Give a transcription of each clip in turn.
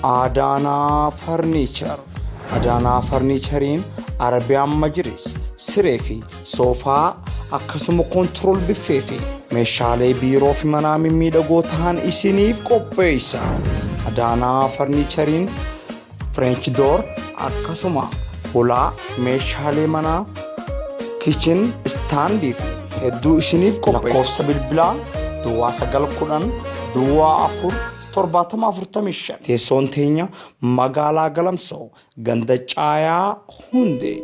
Adana Furniture. Adana Furniturein Arabian Majlis, Sirefi, Sofa, akkasuma control biffeefi meeshaalee biiroo fi manaa mimmiidhagoo ta'an isiniif qopheessa. Adana Furniturein French door akkasuma hulaa meeshaalee manaa kitchen stand fi hedduu isiniif qopheessa. Lakkoofsa bilbilaa duwwaa 910 duwwaa 4 745. Teessoon teenya magaalaa Galamsoo ganda Caayaa Hundee.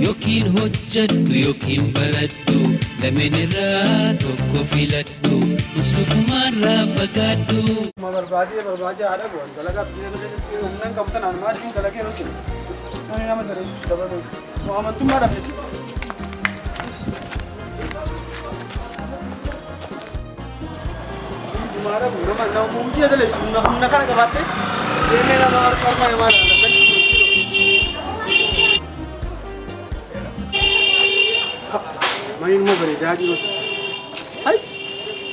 Yokin hojjadhu yokin baradhu laminirraa tokko filadhu muslufumarraa fagaadhu. Barbaade haadha bu'an dalagaa humnaan qabatan almaadii dalagee nuti namni nama dareessu dabaluu amantummaa dhabnesi. Maara nama mumtii daleessu humna kana qabaatte deemee nama harkaa maala. Main mau beredar juga. Hai,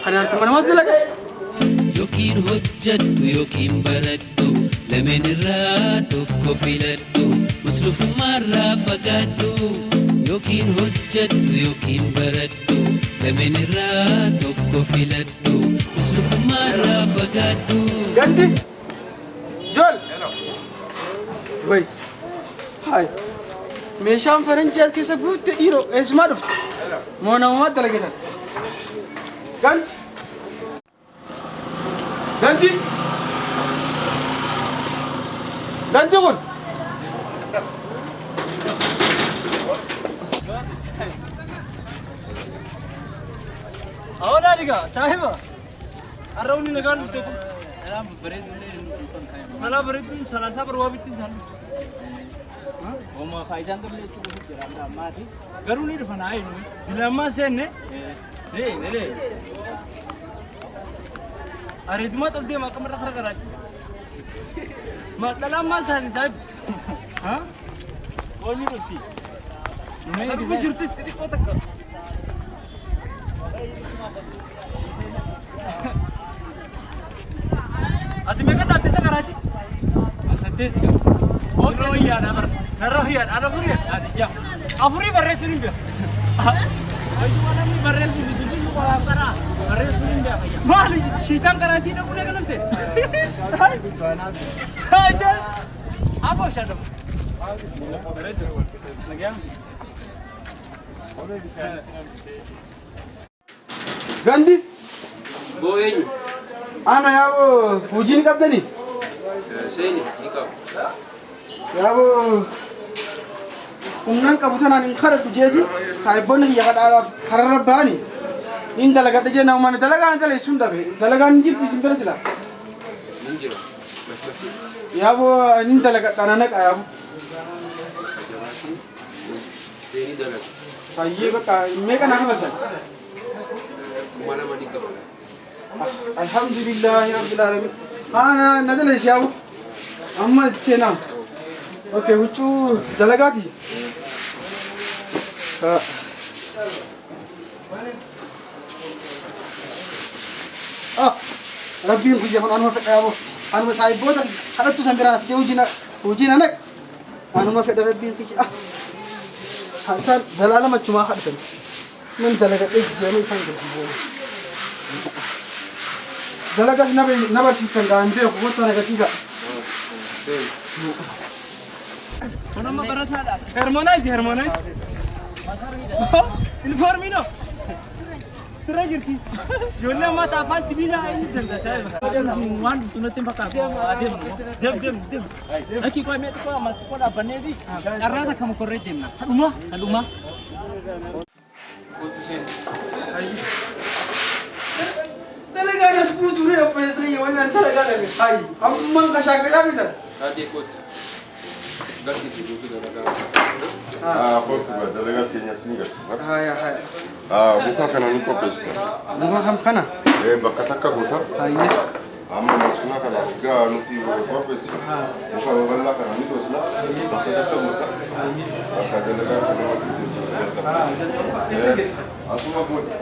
kanan teman-teman tu lagi. Yokin hojjadhu yokin baradhu laminirraa tokko filadhu muslufumarraa fagaadhu. Yokin hojjadhu yokin baradhu laminirraa tokko filadhu muslufumarraa fagaadhu. Ganti, Joel. Wait. Hai. Meeshaan faranjii as keessa guutte dhiiroo eessumaa dhufte moo namumaa dalagetan ganti kun awalaa dhigaa saahiba arrawni nagaan dhufte kun alaa bareeduun salaasaa barwaabitti isaan Oma faayidaan qablee chuufu jira maati garuu ni dhufan ayi nu dilamma seenne ariduma tabdee maqamra kharaati madala mal taani saab ha woni ruti sarfu jirtis tidiko takka ati meka dadde sakaraati asadde Rohiya nabar, Rohiya, ada Rohiya, ada jam. Afuri berresin dia. Ayo mana ni berresin di sini lu kalau apa lah, berresin dia. Mali, Syitan Karachi nak punya kan nanti. Aja, apa syarat? Lagi yang? Gandhi, Boeing. Ana ya वो फौजी कब देनी? सही नहीं, निकाल. Ya वो umnan kabutan anin khara tujeji saibon ya kada kharabani in dalaga taje na man dalaga antale sunda be dalaga njir bisimbere sila Ninjiro. ya वो in dalaga tanana kaya Ini dalam. sahiye baka me kana habata Kumana mani kamu? alhamdulillah rabbil alamin ana nadale shabu amma cena okay hucu dalagati Rabbi kujyaman anu fekayabo anu saibota hadatu sambira ujina nak anu ma fekada rabbi kiji hasan dalala macuma hadatan min dalaga ejjani sangul dalaga nabi tikan da ande ko wata daga tiga Nama barataa harmonize. Informino. Sirra jirti. Ijoollee ammaa afaan sibiilaa inni dandasaa waan tunatti fakkaatu. Dem. Akki koo meeqa koo amma koo dhaabbanneeti. Carraata kam korree deemna. Kadhuma. Kootu seeni. Dalagaan as buutu fi obboleessanii waan dalagaan hayi amman kashaakilaa bitan. Taatee kootu. Garsiisi duutu dalagaa. Kootu dalagaa keenya sin garsiisa. Haya. Buka kana ni qopheessina. Buka kam kana? Bakka takka goota. Hayye. Amma maashina kana egaa nuti qopheessina. Buka babal'aa kana ni goosna. Bakka takka goota. Bakka dalagaa kana asuma goota.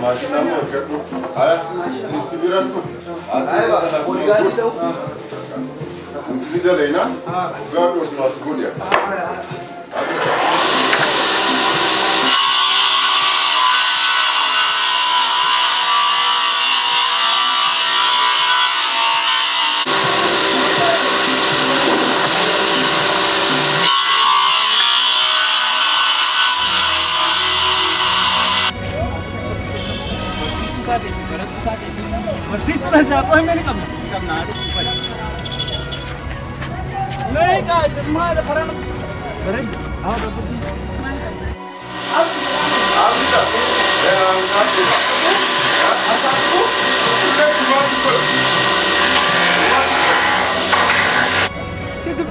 Maashina mo gadhu. Sibiratu. Utilizza lei, no? Guardo sulla scuola. Barsiistu na sa ako may kam na ado pa. May ka maala parang bare dapat di. Situ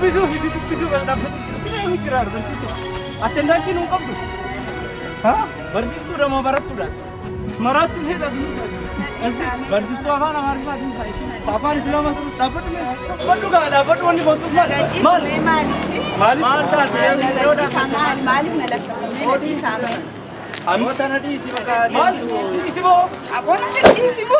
pisu ka dapat. Sino yung kirar barsiistu? Attendance nung kam tu. Ha? Barsiistu na mabarat tu dat. Maratu he da dum. Barsiistu afaan Amaariffaa din sai. Afaan Islaamaa dapat me. Baddu ka dapat wani botu maal taate maaliif na lakka meedii saame amma sanadi isi maka maal isi bo abona isi bo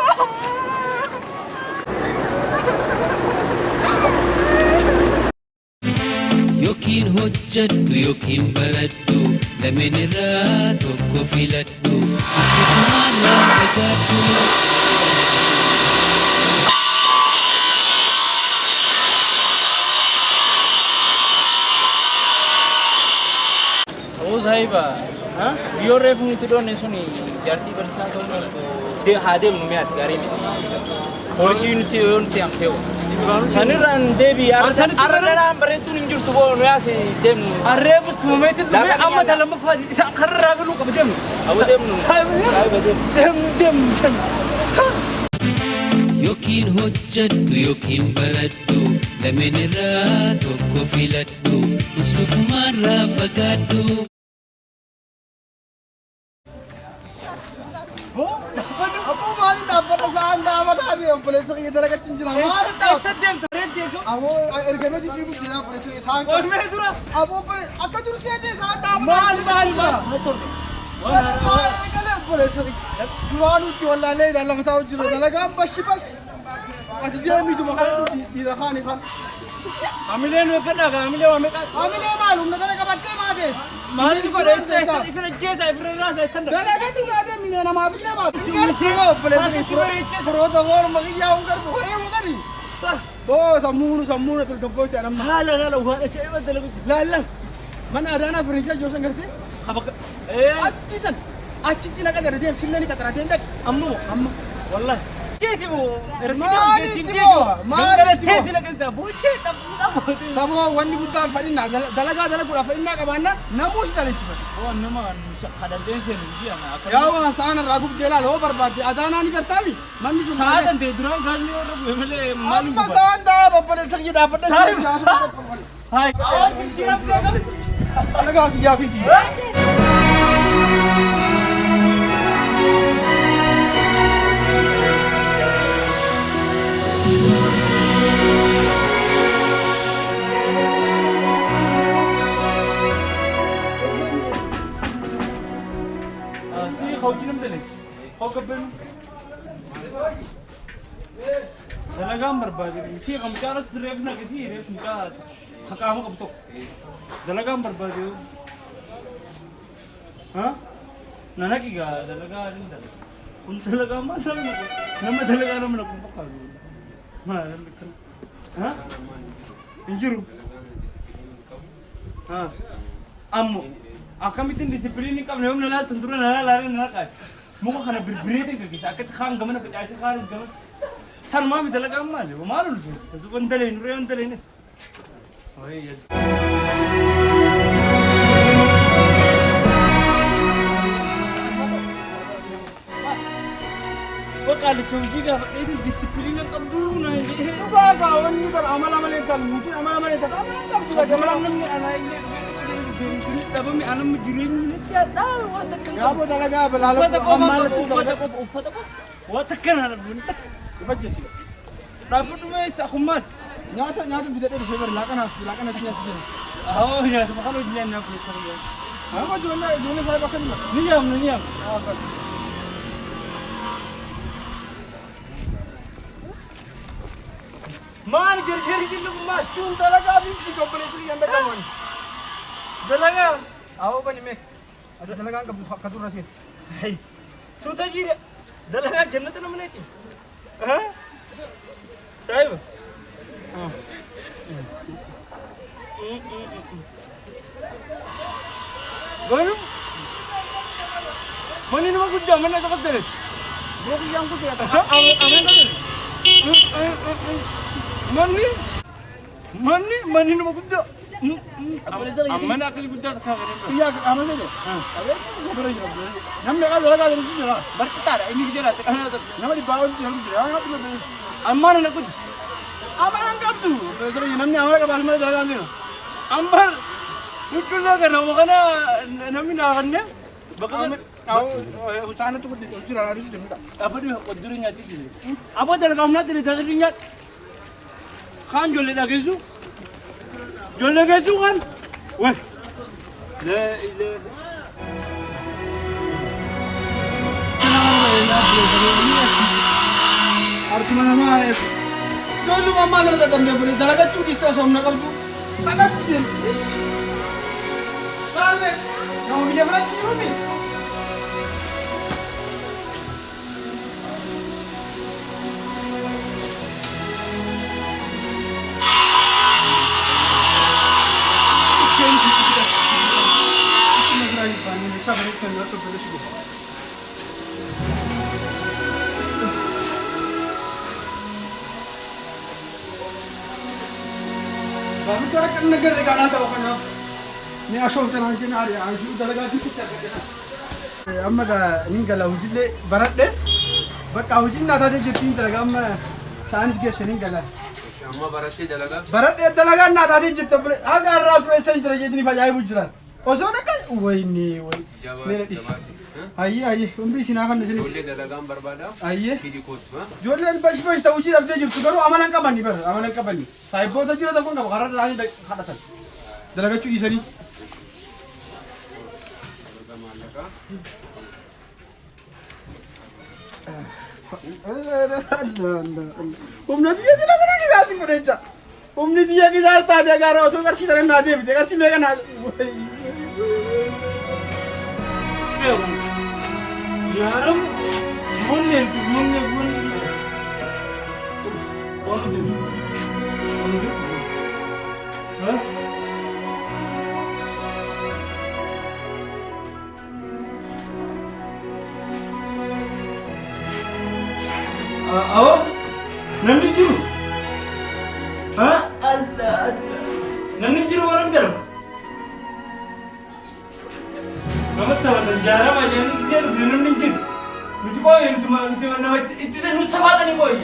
Yookiin hojjedhu yookiin baradhu lameen irraa tokko filadhu Musliimaan laafagaadhu sahiba yoo reefu nuti doonne suni jaartii barsiisaa ta'uu maltu haa deemnu mi'aati gaarii miti poolisii nuti amteewu sanirraan deebii arradhaan bareetuun hin jirtu boo nuyi as deemnu arreebus tuumeetti dhume amma lammaffaa isa karraa galuu qaba deemnu awo deemnu deemnu Yookiin hojjedhu yookiin baradhu lameen irraa tokko filadhu Musliimaan laafagaadhu Apo mali dapat saan dapat hati obboleessa kiyya dalagaa jira. saddeem tareetti Abo ergamee di fiigu jira obboleessa kiyya saan. oolmee dura Abo akka jiru seete saan dapat. maal Obboleessa kiyya duraanutti wallaalee lafa taa'u jira dalagaan bashi. Ati deemi duma kana dhiira kaani kan. amileen wakadha amilee waa meeqa Amilee maal humna kana qabattee maatees. maaliif godhe ifira jeesa ifira raasa sanda Dalagaa si yaadee minee namaaf illee maatu. Sigaa obboleessa kiyya firoota warma kiyyaa hungarbu. Eemu gadi. Boo sammuun tasgabbooti anamma. haala waan ajaa'iba dalagu Laallan mana adaanaa firinchaa joosan gartee habaka achisan achitti naqa dara deem sillee ni qaxara deem dhaqi ammoo amma wallahi keeti boo Maalitti ergina boo? gangara Maalitti teessi boo? na galta boochee taphu saboo wanni guddaan fadhinaa dalagaa dalaguudhaaf fadhinaa qabaannaan namuus daleessifatu. waan nama kadhadheen seenu ji'a Yaa waan sa'aan irraa gubdee laala hoo barbaadde adaanaa ni gartaami manni sun sa'aatan ta'e duraan gaasni warra bu'e malee maaliif amma sa'aan ta'a obboleessa kiyya dhaabbadha. hayi awaan jijjiiramtee galu Dalagaa kiyyaa fi خوجي نمدلك خوك بن أنا قام بربادي يصير قام جالس ريفنا كثير ريف مكات حكامك بتوك ده قام بربادي ها نانكي قا ده قا كنت لقى ما لما تلقى أنا من أكون فقط ما لم ها injiru ammo akamitin disiplin kam ne umna la tundura na la na ka muko kana birbirete ke kisa akat kham gamana pe jaise kharis gamas tan ma mi dalaga male wa malul fu to bandale nure bandale nes oy وقال توجي قال إيه الديسبلين قدرونا إيه بقى واني بر عمل أنت ممكن عمل أنت عمل أنت عمل مني أنا اللي تبغى أنا مجرين من الشارع واتكلم يا أبو دلقا بالحلقة عمال واتكلم أنا بنتك يفجسي رابط ما يسأخمال نياتو بدأت الشبر لكن أتني أهو يا سبحانه جنان نقول سريع ما جونا سايب أخذنا نيام ما نقدر نرجع لهم ما شون دلقا بيمشي قبل يصير عندك كمان دلقا أهو بني مك هذا دلقا عنك كدور رسمي هاي شو تجيء دلقا جنة أنا منيتي ها سايب قالوا ماني نما كنت جامعنا تقدر بروك جام كنت يا أمين ماني نما كنت أمين أكل كنت تكاغر يا أمين ده نعم قال ولا قال نسيج لا برتار إني كجرا تكاهنا نعم دي باون يوم كجرا أنا كنت أمان أنا كنت أمان أنا كابتو بس لو ينامني أمان كبار ما جرا عندنا أمان يقول لك أنا وكنا نامي ناقني بقى أو وسانة تقول تقول على رجل جميلة أبدي قدرني أتيجي أبدا أنا كم نادي تدريني خان جل لكيسو خان وين لا إله أرسل ما أعرف جل ما أدري تكلم بقولي دلنا تشوفي تسمعنا كم تو خلاص تين كامل نو بيجمعنا تجيبني baru cara kan negara negara tahu kan ya ni asal tanah jenis hari asal dalaga di situ kan amma ga ni gala hujile barat deh bak hujin na tadi jetin dalaga amma sains ke seni gala amma barat deh dalaga na tadi jett agar raut wesen jera jetini fajai bujran osona kan woi ni mere dis ayye umbi sinakan disini jolle dalagam barbada ayye kidi kotma jolle bash ta uji rabde jirtu garu amanan ka bani bar amanan ka bani saibo ta jira ta kon ka garar rani da khadatan dalaga chu isani umna dia jila jila ki basi korecha umni dia ki jasta dia gara oso karsi tare na de bite karsi mega na yaram munne ordu ha awo namni jiru ha Allah namni jiru barang dalam Namata watan jarama jani kisah tu film ninjir. Itu kau yang itu nama itu saya nusa bata ni kau.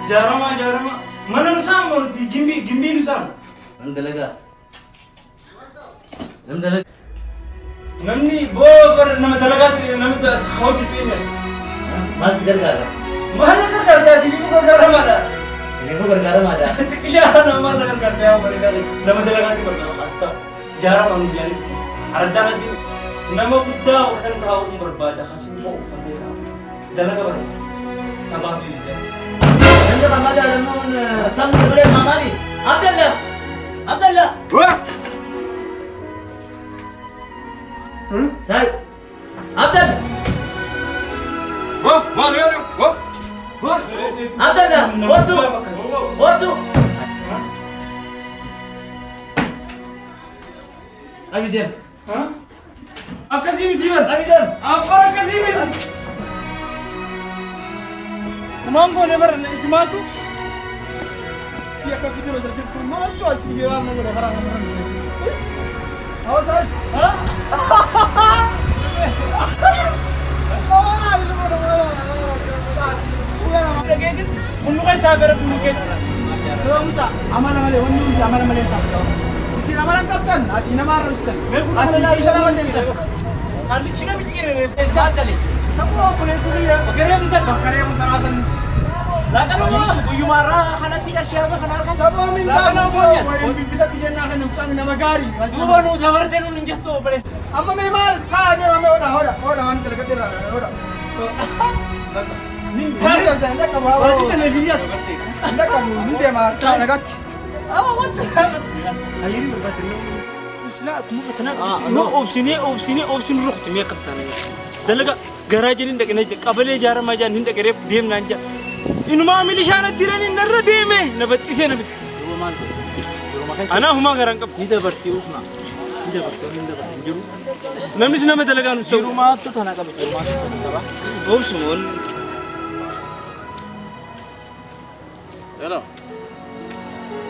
Jarama mana nusa mana tu gimbi nusa. Nam dalaga. Namni bo per nama dalaga nama tu sekolah itu inas. Mas gargara. Mana gargara jadi bukan garama ada. Ini bukan garama ada. Itu kisah nama gargara dia apa gargara. Nama dalaga itu berapa? Asta jarama nu jani. Ada nasi nama guddaa kan taa'uun barbaada kasuma uffatee dalaga barbaada tabaaf yoo Anda kamada namun sang boleh kamari. Abdullah. Abdullah. wah Hai. Abdullah. wah mana wah Abdullah. Waktu. Waktu. Abidem. Hah? Akasih miti bar. Abidem. Apa akasih miti? Mangko ne bar ismatu. Ya ka fitiro sa tirtu ma to asbiran na gora harang na. Awas ay. Ha? Lagay kung kay sabar kung kay So muta amana male wonnu amana male ta. Isi amana kaptan asi namar rustan. Asi isha nama senta. Harli china bitigere esal dali. Sabu pulis dia. Bakare bisa Bakare mun tarasan. lakan mo tuyu mara kana tiga siapa kana kan Sabu min ta Lakan ko mo yan. ko bisa bijan na kanum tang na magari. Duba no zawarte no ninjato balis Amma me mal ka de ma me oda han kala kadira oda. Nin sa sa da ka ba. Berarti kan video berarti Da ka mu ninde ma sa na gat. ayin berarti لا مو فتنا نو اوبسيني رحت مية كبتانا دلقا جراجين عندك نجد قبل جارة ما جان عندك ريف ديم نانجا إنه ما عملي شارة تيراني نرى ديمه نبتي سنة بت أنا هما غران كب هيدا برتي وفنا هيدا برتي جرو نمس نمت دلقا نسوي جرو ما تتنا كب جرو ما تتنا اوبسمون يلا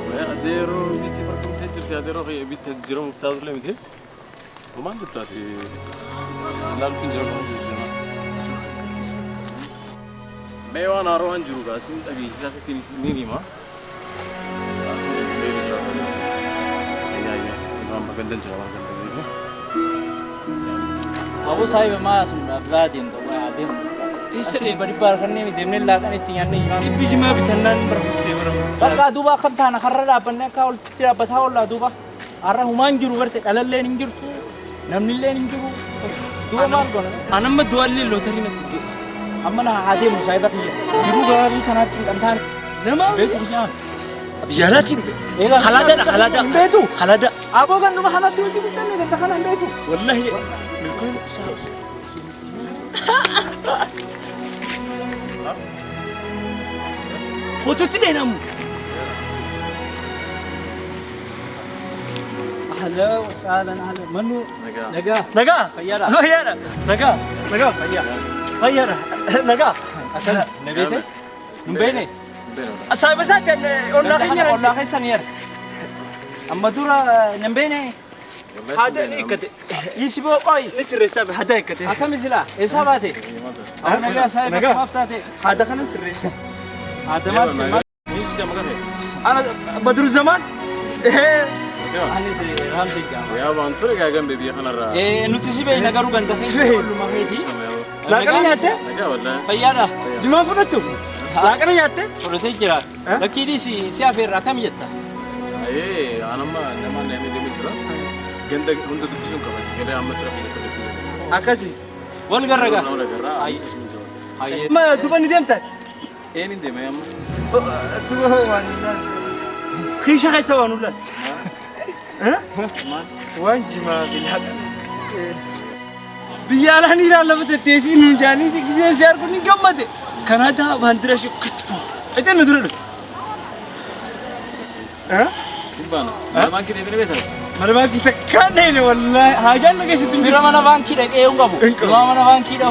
ويا أديرو بيتي بركم تجر في أديرو هي بيت تجرو مفتاح ولا متى وما أنت بتاعتي لا تنجرو ما يوانا روان جرو قاسم أبي جالس تني ميني ما أبو صاحب ما سمع بلادين تو ما عادين इसलिए बड़ी बार करने में देने लगा नहीं थी यानी बीच में भी ठंडा नहीं बरफ बका दुबा कब था ना खर्रा बनने का और तेरा बताओ ला दुबा अरे हुमान जरूर करते अलग ले नहीं जरूर नमनी ले नहीं जरूर दुबा मार कौन अनम में दुआ ले लोटरी में थी अम्मा ना आधे मुसाइबर नहीं जरूर गाड़ी खाना चिंता था नमा बेच क्या अभी ज़्यादा चीज़ हलादा आपको kan rumah halal tu juga kan ada tahanan itu wallahi बिल्कुल foto sih deh namu أهلا وسهلا أهلا منو نجا خيارة نجا أكل نبيته نبينه أصحاب سات والله سنير أما دورا نبينه هذا إكتة يسبوا قاي تسرسب هذا إكتة أكمل مثلا إسحابته أو نجا سايب سمافتة هذا كان سرس هذا ما أنا بدر الزمان أنا سري رام سيجا ويا بانتور كأجن بيبي خنا را نوتيسي بينا كارو بنتا كل ما هي دي لا كنا ياته نجا والله فيارا جمع فرتو لا كنا ياته فرتي جرا لكن دي سيافير رقم يتا أيه أنا ما نما نمي دي مجرا جندك هند تبصون كبس كده عم تروح يلا أكاسي والجرّا أي ما تبغى ندمت إيه ندم يا أم خيشة خيسة وانولا ها وان جماع بالحق بيالا نيرا لما تتيسي نجاني دي كذا زيار كوني جمّده كندا باندرا شو كتبو إذا ندرو ها سبحانه ما كده بيني بيتها مرة كي تكاني والله هاجان لقى شو تقول مرة ما بانكي ده إيه ونقابو مرة ما بانكي ده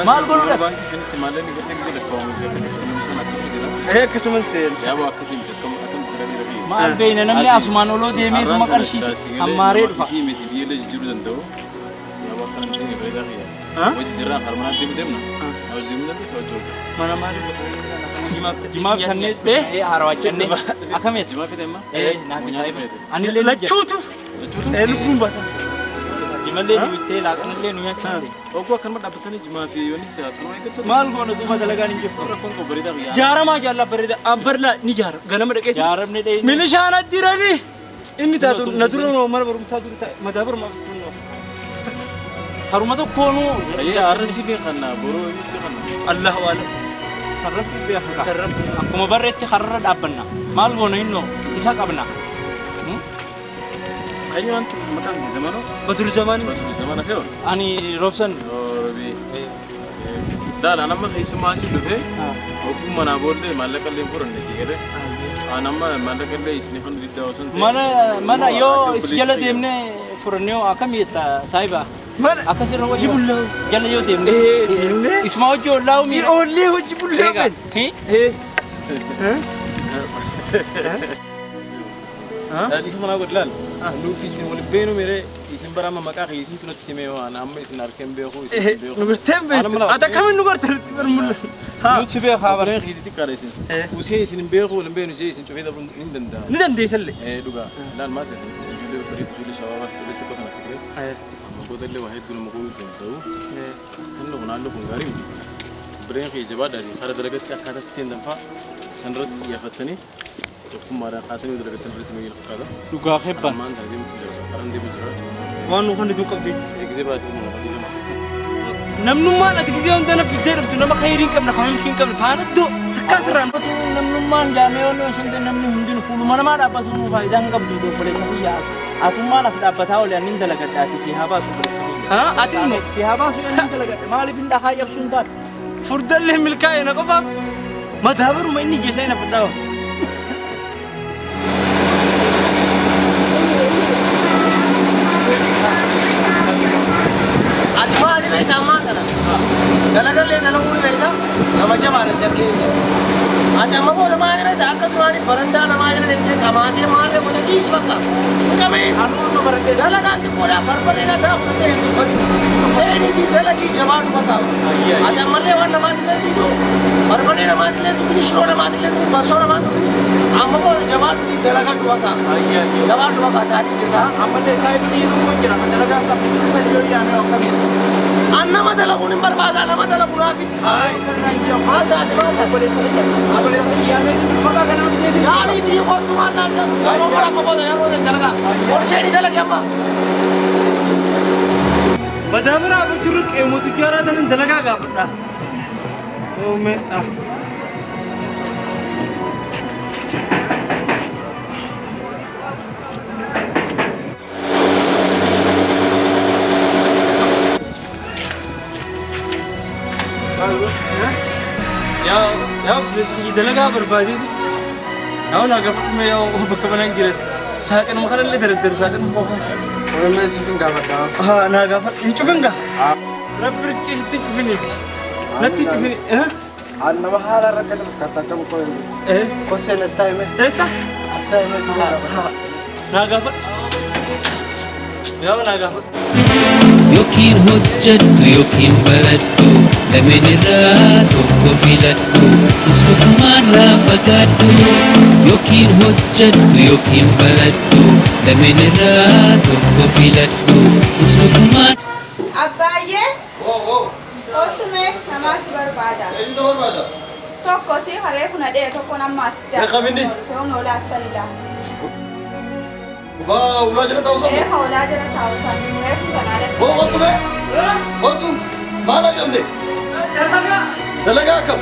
ما أقول لك بانكي سنة تمالي نقدر نقدر لكم هيك كسمن سير يا أبو أكسين تكم أتم سرني ربي ما بين نملي أسمان ولو ديمي ثم كرشيش أماري رفع في مثل يلا جرودن دو يا أبو أكلم سيني بريدا خير وجه زرع خرمنا ديم ديمنا أو زمنا دي سوتشو mana mari jima kanne de e harwa kanne akame جماعة في دم e na bi sai ani le lachutu e lukun ba jima le ni te la kan le nu ya chande أوكو كان ما دبتني جماعة في يوني ساعة ما يكتب mal gono duma dalaga ni jefo ركون كو بريدا خير jara ma jalla berida ambarla ni jar ganam de ke jaram ne de milishana dirani inni ta naduru no mar barum ta duru ta madabar ma haruma tokkoonu ayya arrasi beekannaa boroo ibsi kanna Allahu alam sarrafni beekaka sarrafni akkuma barreetti harra dhaabbanna maal goona innoo isa qabna ayyo antu maqaan zamano Badru Zamani fe'o ani Robson robi daala nama keessumaa si dhufe ogummaa na boolle maallaqa illee furanne si gade anamma maallaqa illee isni kan diddaa osoo mana yoo is jala deemne furannee akkam yetta saahiba akkasirra wayyo jala yoo deemne isma hojii ollaa mi ollee hojii bullaa Tadi mana godlan? Nufi isin wal beenu mere isin barama maqaa isin tunatti hime waan amma isin arkan beeku isin beeku. Nu birtembe ata kamin nu gortal barmulla. Nu tibe khabare khiti kare isin. Usi isin beeku wal beenu je isin tufida indanda. Nidande salle. Duga lan ma se isin jule farid jule shawaba jule tukka kana sikre. Amma godalle wahid dun maqul tunsaw. Kanno kunallo kun garim. Breen khi jabada khara daragat ka khata tin danfa sanrat ya fatani. ثم را خاتمي درجة الرسمي القادة. دوغا خبا. ما أنت هذي متجرد. أرندي بجرد. وانو خندي دوكا بي. إكزيبات إنه خديجة. نمنو ما نتكلم عن ده نفيدير بتونا ما خيرين كم نخمم شين كم فانا دو تكسران بتو نمنو ما جامع ولا شنو نمنو هندين فلو ما ما دابا سونو فايدة عن دو بلي سهيا. أتوما ناس دابا تاول يعني نين دلقة تاتي سيهابا سوبر سهيا. ها أتيمو سيهابا سوبر نين دلقة. ما لي فين دخاي يبشون تار. فردل له ملكاي نكوفا. ما دابر وما إني جسينا فداو. Dalaga le dalaga uri beda, nama jamaah serki. Ada mahu zamane beda, akan zamane beranda nama ada lente kamade mare boleh dis maka. Kami anu nomor ke dalaga anti pura berbalik ada putih itu bagi. Saya ini di dalaga jamaah mata. Ada malah wan nama ada itu. Berbalik nama ada itu, disro nama ada itu, basro nama ada itu. Amma boleh jamaah di dalaga dua kah? Jamaah dua kah tadi juga. Amma le saya ini rumah kira dalaga tapi saya ini orang kami. Anna madala kuning berbada, anna madala munafik. Ay, ada ada boleh saja. Boleh saja. Maka kan ini. Yari dia kau tu mata je. Kamu berapa boleh yang boleh jaga. Boleh jadi jaga apa? Badamra aku curut emosi cara dan jaga apa pernah. Oh me ah. يا دلقها بربادي يا ولا قفت ما يا بكمنا نجلس ساكن مخرج اللي درد ساكن مخرج ولا ما سكن قافت ها أنا قفت يشوفن قا رب رزقي ستيك فيني لا تيجي فيني إيه أنا ما حالا ركض كتا كم كوين إيه كوسين استايمة إيه صح استايمة ها أنا قفت يا أنا قفت Yokin hojjattu yokin baradhu laminirraa tokko filadhu muslufumarraa fagaadhu yokin hojjattu yokin baradhu laminirraa tokko filadhu muslufumaan Abbaayee osumee namaatti barbaada. Eenyu barbaada? Tokko si haree funadhee tokko nama asitti. Beekamini? Fe'uun oolaa sanidha. Waa ulaa jala taa'u sana. Oolaa jala taa'u sana. Reefu kanaadha. Kottu bee? Kottu maal ajamde? Dalagaa akkam?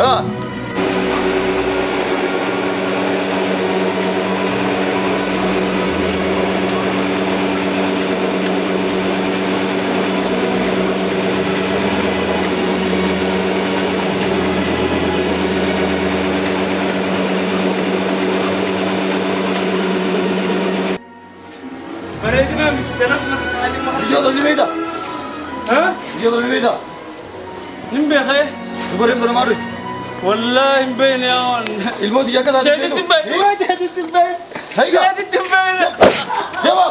Haa. Video terlibat dah. Hah? Video terlibat dah. Nimbe khay? Dubarin mana maru? Wallahi nimbe ni awan. Ilmu dia kata. Jadi timbe. Jadi timbe. Hai ga? Jadi timbe. Jawab.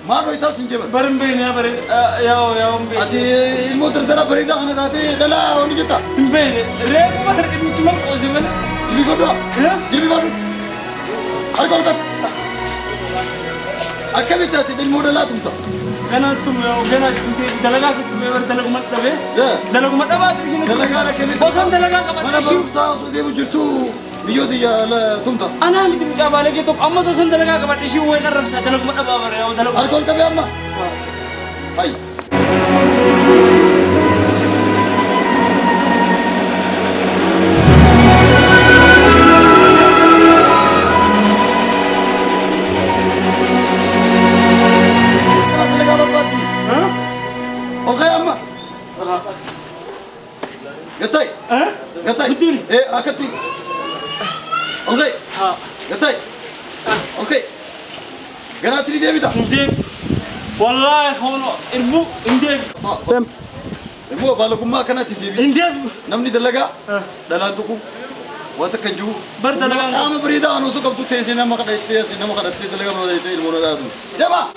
Maru itu sinjema. Barin be ni barin. Ya umbe. Ati ilmu tertera berita kan tadi adalah orang kita. Timbe. Rebu barin ini cuma kau zaman. Jadi kau dah. Jadi baru. Hari kau tak. Akan kita ti ilmu dah lah tuh. Karena tuh dalaga kita memang dalaga mat tabe. Dalaga mat apa? Dalaga nak kami. Bukan dalaga kamat. Mana baru sah sudah wujud tu. بيودي لا تمطر أنا اللي تبقى بالك يتوب أما تصل دلقا كبر تشي وين الرفسة دلق ما أبغى برا أو دلق أركول كبي أما هاي أوكي أما قطعي قطعي إيه أكتي أوكي قطعي أوكي قرأت لي ديبي ده والله هونو إربو إنديب تم إربو بالكم ما كانت ديبي إنديب نمني دلقا دلانتكو واتكنجو برد دلقا أنا بريدا أنا سو كبتو تيسينا ما كده تيسينا ما كده تيسينا ما كده تيسينا المونا ده جماعة